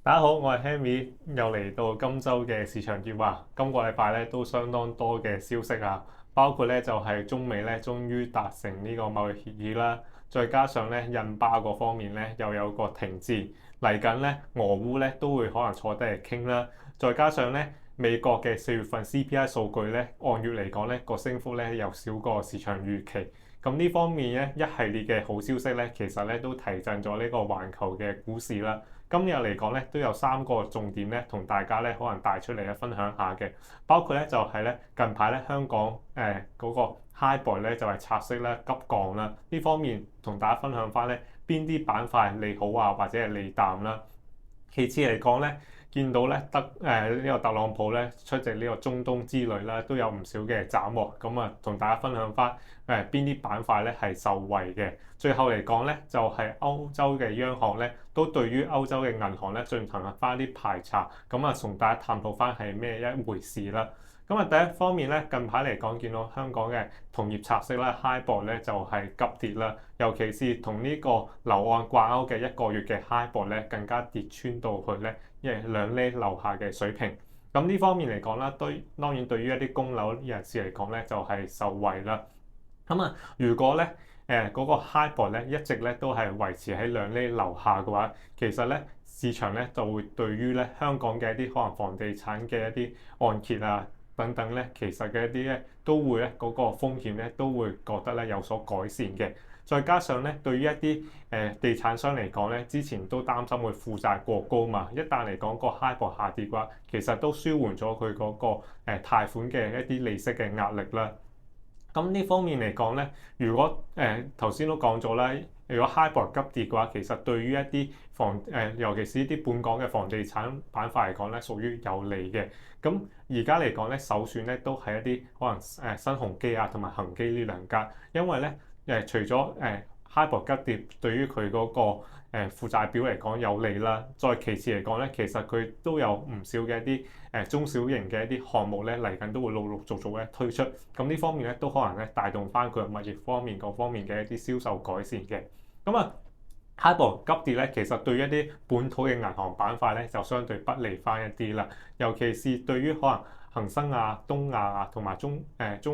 大家好，我係 Henry，又嚟到今週嘅市場熱話。今個禮拜咧都相當多嘅消息啊，包括咧就係中美咧終於達成呢個貿易協議啦，再加上咧印巴嗰方面咧又有個停戰，嚟緊咧俄烏咧都會可能坐低嚟傾啦，再加上咧美國嘅4月份 CPI 數據咧按月嚟講咧個升幅咧又少過市場預期。咁呢方面咧一系列嘅好消息咧，其實咧都提振咗呢個環球嘅股市啦。今日嚟講咧，都有3個重點咧，同大家咧可能帶出嚟咧分享下嘅，包括咧就係咧近排咧香港嗰個 HIBOR 咧就係拆息咧急降啦，呢方面同大家分享翻咧邊啲板塊利好啊，或者係利淡啦。其次嚟講咧，見到咧呢個特朗普咧出席呢個中東之旅啦，都有唔少嘅斬獲，咁啊同大家分享翻邊啲板塊咧係受惠嘅。最後嚟講咧，就係歐洲嘅央行咧都對於歐洲嘅銀行咧進行翻啲排查，咁啊同大家探討翻係咩一回事啦。咁啊第一方面咧，近排嚟講見到香港嘅同業拆息啦 HIBOR 咧就係急跌啦，尤其是同呢個樓按掛鈎嘅1個月嘅 HIBOR 咧更加跌穿到去咧2厘樓下嘅水平。咁呢方面嚟講啦，當然對於一啲供樓人士嚟講咧就係受惠啦。咁啊，如果咧嗰個 HIBOR 咧一直咧都係維持喺2厘樓下嘅話，其實咧市場咧就會對於咧香港嘅一啲可能房地產嘅一啲按揭啊等等咧，其實嘅一啲咧都會咧嗰個風險咧都會覺得咧有所改善嘅。再加上咧，對於一啲地產商嚟講咧，之前都擔心會負債過高嘛，一旦嚟講個 HIBOR 下跌嘅話，其實都舒緩咗佢嗰個貸款嘅一啲利息嘅壓力啦。咁呢方面嚟講咧，如果頭先都講咗啦，如果 HIBOR 急跌嘅話，其實對於一啲尤其是呢啲本港嘅房地產板塊嚟講咧，屬於有利嘅。咁而家嚟講咧，首選咧都係一啲可能新鴻基啊同埋恒基呢兩間，因為咧除咗HIBOR 急跌對於佢嗰個負債表嚟講有利啦，再其次嚟講咧，其實佢都有唔少嘅一啲中小型嘅一啲項目咧嚟緊都會陸陸續續咧推出，咁呢方面咧都可能咧帶動翻佢物業方面各方面嘅一啲銷售改善嘅。咁啊 HIBOR 急跌咧，其實對於一啲本土嘅銀行板塊咧就相對不利翻一啲啦，尤其是對於可能恒生啊、東亞啊同埋中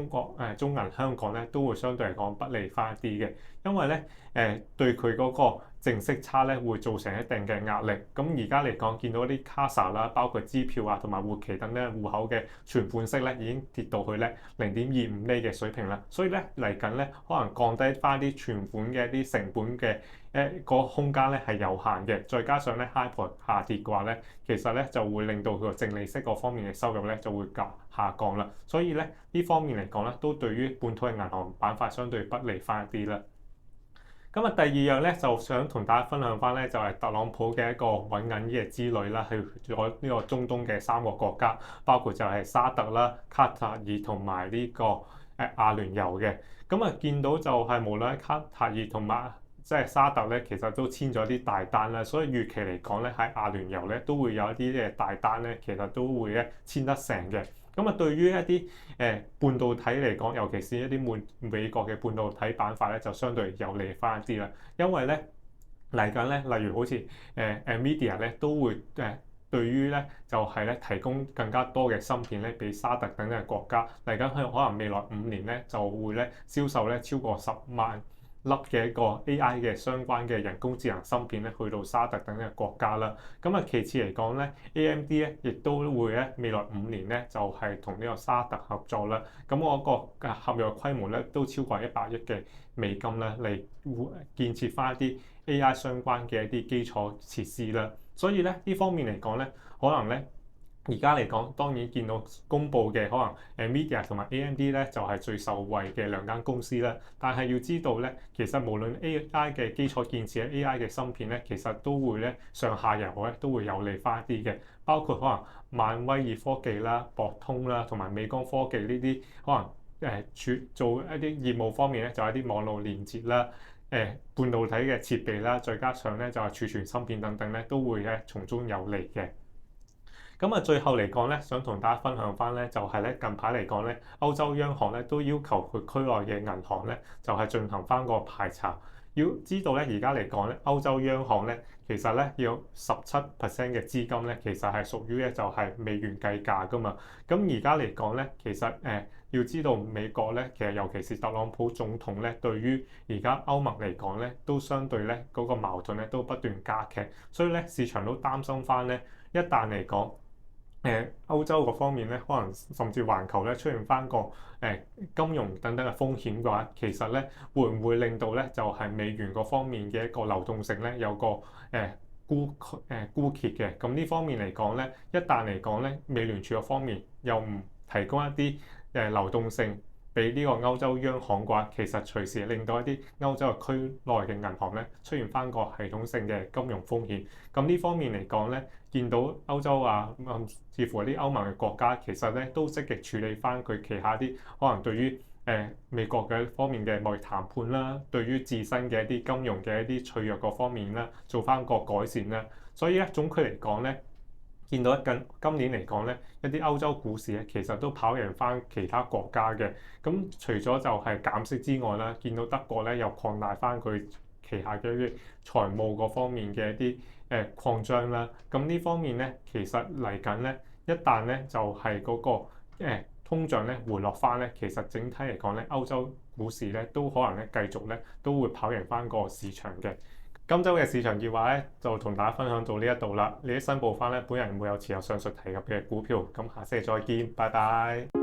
國中銀香港咧都會相對嚟講不利翻一啲嘅，因為咧對佢嗰個淨息差咧會造成一定嘅壓力。咁而家嚟講見到啲 CASA 啦，包括支票啊同埋活期等咧戶口嘅存款息咧已經跌到去咧0.25厘嘅水平啦，所以咧嚟緊咧可能降低翻啲存款嘅一啲成本嘅個空間咧係有限嘅，再加上咧 HIBOR 下跌嘅話咧，其實咧就會令到佢個淨利息嗰方面嘅收入咧就會下降啦，所以咧呢方面嚟講咧都對於本土嘅銀行板塊相對不利翻一啲啦。咁啊，第二樣咧就想同大家分享翻咧，就係特朗普嘅一個揾銀嘅之旅啦，去咗呢個中東嘅3個國家，包括就係沙特啦、卡塔爾同埋呢個阿聯酋嘅。咁啊，見到就係無論喺卡塔爾同埋即係沙特咧，其實都簽咗啲大單啦，所以預期嚟講咧，喺阿聯酋咧都會有一啲嘅大單咧，其實都會咧簽得成嘅。咁啊，對於一啲半導體嚟講，尤其是一啲美國嘅半導體板塊咧，就相對有利翻一啲啦。因為咧嚟緊咧，例如好似NVIDIA 咧，都會對於咧就係咧提供更加多嘅芯片咧，俾沙特等嘅國家嚟緊，佢可能未來5年咧就會咧銷售咧超過10萬粒嘅一個 AI 嘅相關嘅人工智能芯片咧，去到沙特等嘅國家啦。咁啊，其次嚟講咧，AMD 咧亦都會咧未來5年咧就係同呢個沙特合作啦。咁我個合約規模咧都超過100億嘅美金啦，嚟建設翻一啲 AI 相關嘅一啲基礎設施啦。所以咧呢方面嚟講咧，可能咧。而家嚟講，當然見到公布嘅可能NVIDIA 同埋 AMD 咧就係最受惠嘅2間公司啦。但係要知道咧，其實無論 AI 嘅基礎建設、AI 嘅芯片咧，其實都會咧上下游咧都會有利翻一啲嘅。包括可能萬威爾科技啦、博通啦同埋美光科技呢啲可能做一啲業務方面咧，就係一啲網絡連接啦、半導體嘅設備啦，再加上咧就係儲存芯片等等咧，都會咧從中有利嘅。咁啊，最後嚟講咧，想同大家分享翻咧，就係咧近排嚟講咧，歐洲央行咧都要求佢區內嘅銀行咧，就係進行翻個排查，要知道咧，而家嚟講咧，歐洲央行咧，其實咧要17% 嘅資金咧，其實係屬於咧就係美元計價噶嘛。咁而家嚟講咧，其實要知道美國咧，其實尤其是特朗普總統咧，對於而家歐盟嚟講咧，都相對咧嗰個矛盾咧都不斷加劇，所以咧市場都擔心翻咧，一旦嚟講，歐洲嗰方面咧，可能甚至環球咧出現翻個金融等等嘅風險嘅話，其實咧會唔會令到咧就係美元嗰方面嘅一個流動性咧有個枯竭嘅？咁呢方面嚟講咧，一旦嚟講咧，美聯儲嗰方面又唔提供一啲流動性俾呢個歐洲央行嘅話，其實隨時令到一啲歐洲嘅區內嘅銀行咧出現翻個系統性嘅金融風險。咁呢方面嚟講咧，見到歐洲啊，似乎啲歐盟嘅國家其實咧都積極處理翻佢旗下啲可能對於美國嘅方面嘅貿易談判啦，對於自身嘅一啲金融嘅一啲脆弱嗰方面啦，做翻個改善啦。所以咧總括嚟講咧，見到今年嚟講咧，一啲歐洲股市咧其實都跑贏翻其他國家嘅。咁除咗就係減息之外啦，見到德國咧又擴大翻佢旗下嘅一啲財務嗰方面嘅一啲擴張啦。咁呢方面咧，其實嚟緊咧，一旦咧就係嗰個通脹咧回落翻咧，其實整體嚟講咧，歐洲股市咧都可能咧繼續咧都會跑贏翻個市場嘅。今週嘅市場熱話咧，就同大家分享到呢一度啦。你啲申報翻咧，本人會有持有上述提及嘅股票。咁下星期再見，拜拜。